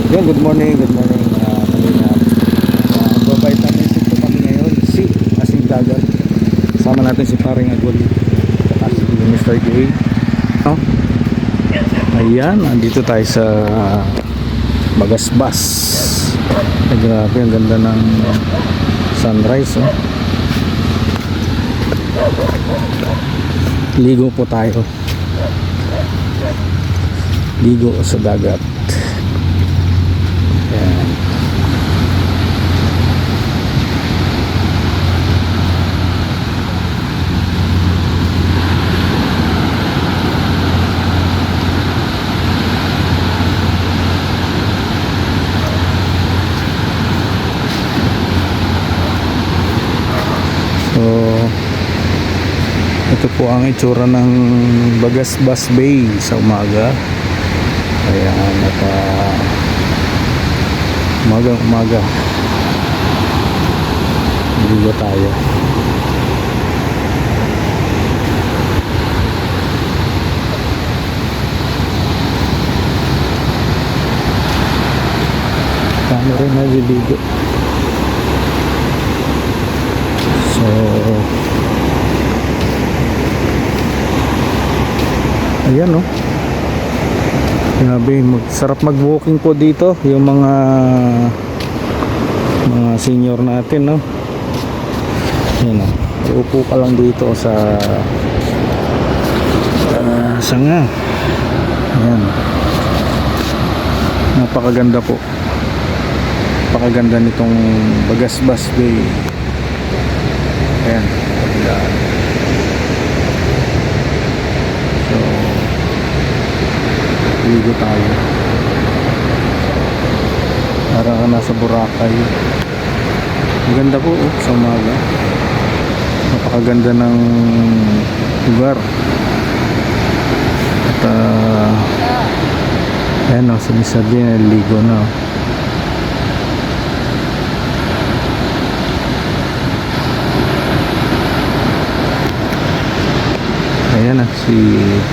Yun, good morning, kanina. Vitamin C po kami ngayon. C, as in dagat. Kasama natin si paring Agol. At si Mr. J. No? Ayan, andito tayo sa Bagasbas. Grabe, ang ganda ng sunrise. Oh. Ligo po tayo. Ligo sa dagat. Ayan. So ito po ang itsura ng Bagasbas Bay sa umaga. Ayan, at umaga ligo tayo. Kami rin naliligo. So ayan, oh. Grabe, sarap mag-walking po dito yung mga senior natin, no. Ayan, oh. Uupo ka lang dito sa sanga. Ayan. Napakaganda po. Napakaganda nitong Bagasbas Bay. Ayan. So ligo tayo. Parang ka nasa Boracay. Maganda po, oh, sa umaga. Napakaganda ng lugar. At ayan, oh, sumisabi na ligo na, oh. Ayan na, si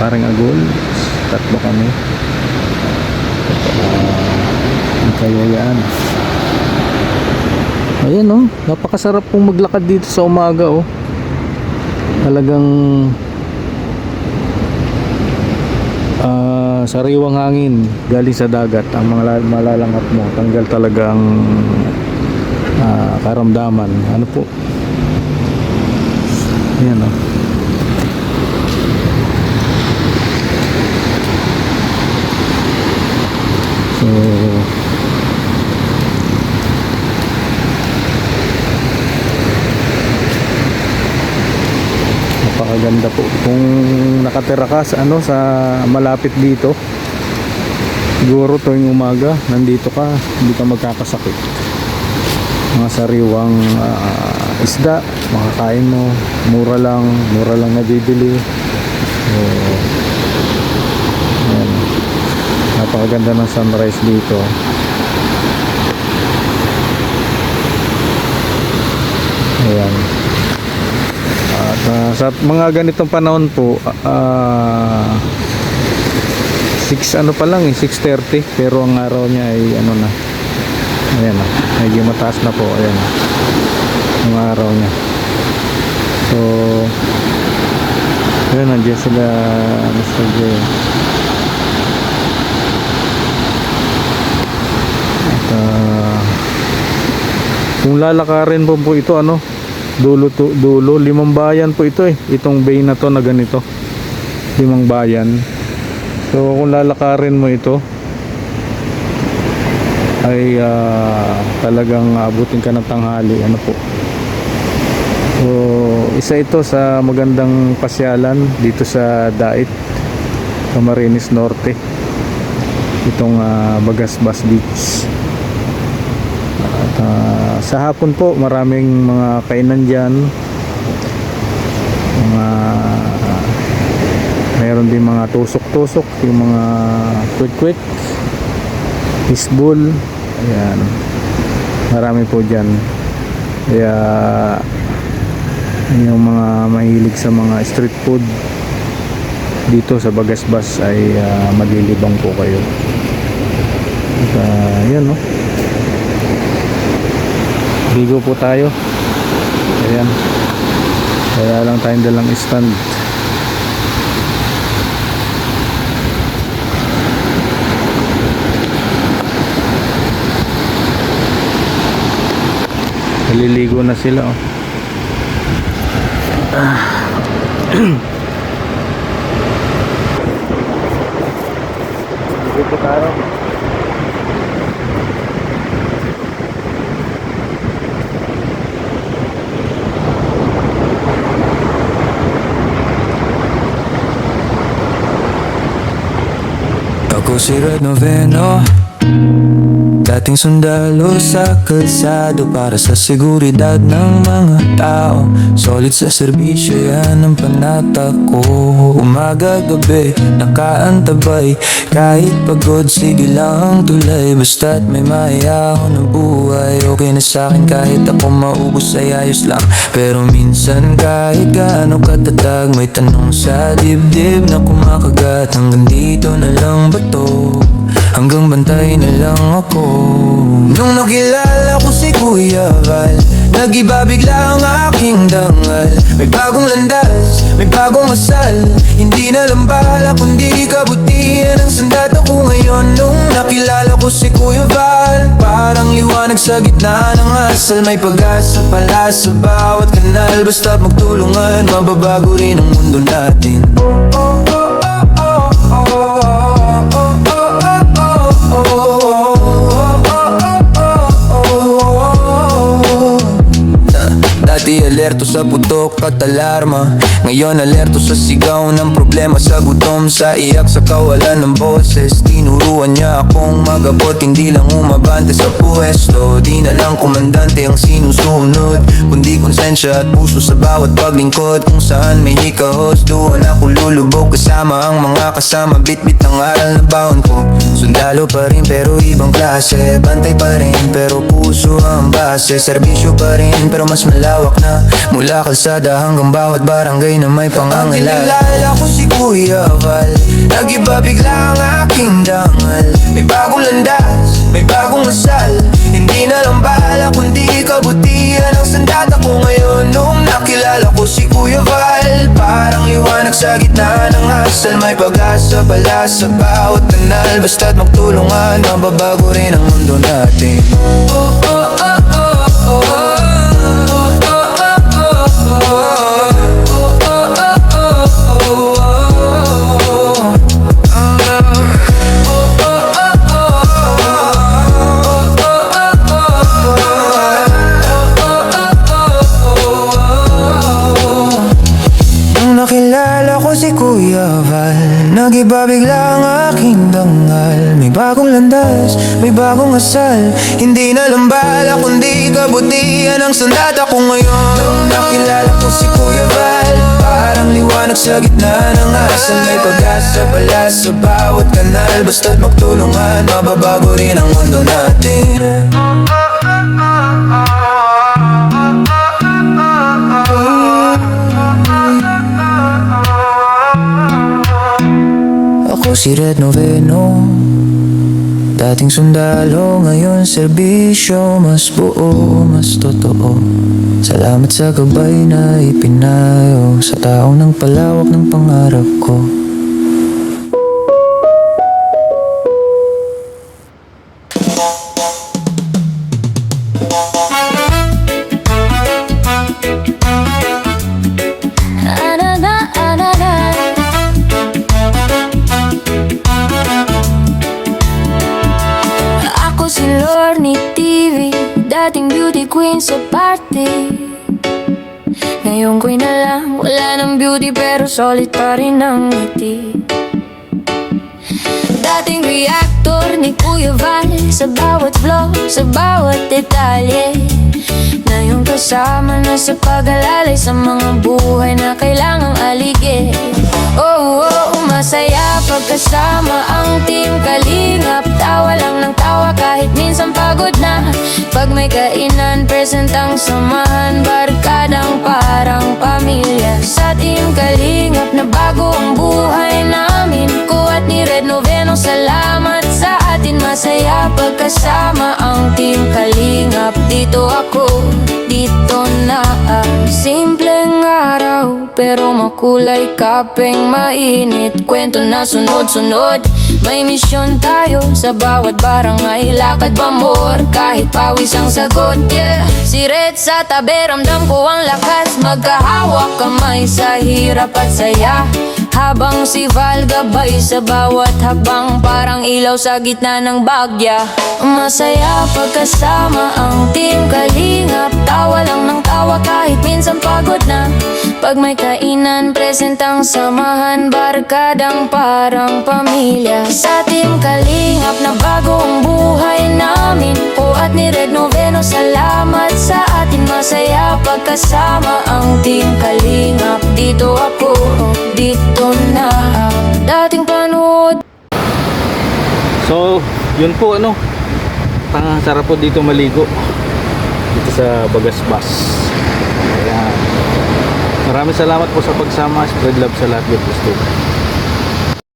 paring Agol. Tatlo kami. Kayayaan. Ayan, oh, napakasarap pong maglakad dito sa umaga, oh. Talagang sariwang hangin galing sa dagat. Ang mga malalangat mo, tanggal talagang karamdaman. Ano po? Ayan, oh. So napakaganda po kung nakatira ka sa sa malapit dito. Siguro tuwing umaga nandito ka, hindi ka magkakasakit. Mga sariwang isda makakain mo, mura lang nabibili. So ayan. Napakaganda ng sunrise dito. Ayan. At sa mga ganitong panahon po, 6 ano pa lang, 6:30, pero ang araw niya ay ano na. Ayan, medyo mataas na po. Ayan, ang araw niya. So ayan, nandiyan sila Mr. J. Kung lalakarin po ito, ano, dulo to dulo, 5 bayan po ito, itong bay na to na ganito, 5 bayan. So kung lalakarin mo ito ay talagang abutin ka ng tanghali, ano po. So isa ito sa magandang pasyalan dito sa Dait, Camarines Norte, itong Bagasbas Beach. At sa hapon po maraming mga kainan dyan, mayroon din mga tusok-tusok, yung mga quick fishbowl. Ayan, marami po dyan. Kaya yung mga mahilig sa mga street food dito sa Bagasbas ay maglilibang po kayo. At Ayan, no? Bigo po tayo. Ayan. Kaya lang tayong dalang stand. Naliligo na sila, oh. Bigo po tayo. Ako si Red Noveno, dating sundalo sa kalsado para sa seguridad ng mga tao. Solid sa serbisyo, yan ang panata ko. Umaga, gabi, nakaantabay. Kahit pagod, sige lang ang tulay. Basta't may mayahon ng buhay, okay na sa'kin kahit ako maubos ay ayos lang. Pero minsan kahit gaano katatag, may tanong sa dibdib na kumakagat. Hanggang dito na lang ba to? Hanggang bantay na lang ako. Nung nakilala ko si Kuya Val, nag-iba bigla ang aking dangal. May bagong landas, may bagong asal. Hindi na lang bala kundi kabutihan ang sandat ako ngayon. Nung nakilala ko si Kuya Val, parang liwanag sa gitna ng asal. May pag-asa pala sa bawat kanal. Basta't magtulungan, mababago rin ang mundo natin. Dati alerto sa putok at alarma, ngayon alerto sa sigaw ng problema, sa gutom, sa iyak, sa kawalan ng boses. Tinuruan niya akong magabot, hindi lang umabante sa pwesto. Di na lang komandante ang sinusunod, kundi konsensya at puso sa bawat paglingkod. Kung saan may hikahos, doon ako lulubog kasama ang mga kasama. Bit-bit ng aral na baon ko. Sundalo pa rin pero ibang klase, bantay pa rin pero puso ang base. Serbisyo pa rin pero mas malawak na, mula kalsada hanggang bawat barangay na may pangangailangan. Nakilala ko si Kuya Val, nag-iba bigla ang aking dangal. May bagong landas, may bagong asal. Hindi na lang bala kundi kabutihan ang sandata ko ngayon. Nung nakilala ko si Kuya Val, parang liwanag sa gitna ng asal. May pag-asa pala sa bawat kanal. Basta't magtulungan, mababago rin ang mundo natin. Nakilala ko si Kuya Val, nag-iba bigla ang aking dangal. May bagong landas, may bagong asal. Hindi na lang bala kundi kabutihan ang sandata ko ngayon. Nung nakilala ko si Kuya Val, parang liwanag sa gitna ng asal. May pag-asa pala sa bawat kanal. Basta't magtulungan, mababago rin ang mundo natin. Ako si Red Noveno, dating sundalo, ngayon serbisyo. Mas buo, mas totoo. Salamat sa gabay na ipinayo sa taong ng palawak ng pangarap ko. Dating beauty queen sa party, ngayon queen na lang. Wala ng beauty pero solid pa rin ang ngiti. Dating reactor ni Kuya Val, sa bawat flow, sa bawat detalye. Ngayon kasama na sa pag-alalay sa mga buhay na kailangang aligid. Oh, oh, masaya pagkasama ang team Kalingap. Tawa lang ng tawa kahit minsan pagod na. Pag may kainan, present ang samahan. Barkadang parang pamilya. Sa team Kalingap na bago ang buhay namin. Ko at ni Red Noveno, salamat sa atin. masaya pagkasama ang Team Kalingap. Dito ako, dito na. Simpleng araw pero makulay, kapeng mainit, kwento na sunod-sunod. May misyon tayo sa bawat barangay, lakad ba more kahit pawis ang sagot, yeah. Si Red sa tabi, ramdam ko ang lakas, magkahawak kamay sa hirap at saya. Habang si Val gabay sa bawat habang, parang ilaw sa gitna ng bagya. Masaya pagkasama ang Team Kalingap, tawa lang ng tawa kahit minsan pagod na. Pag may kainan, present ang samahan, barkadang parang pamilya. Sa Team Kalingap na bago ang buhay namin, o at ni Red Noveno, salamat sa atin. Masaya pagkasama ang Team Kalingap. Dito ako, dito na. Dating panood. So, yun po ano. Sarap po dito maligo. Dito sa Bagasbas. Ayan. Maraming salamat po sa pagsama. Spread love sa lahat. God bless.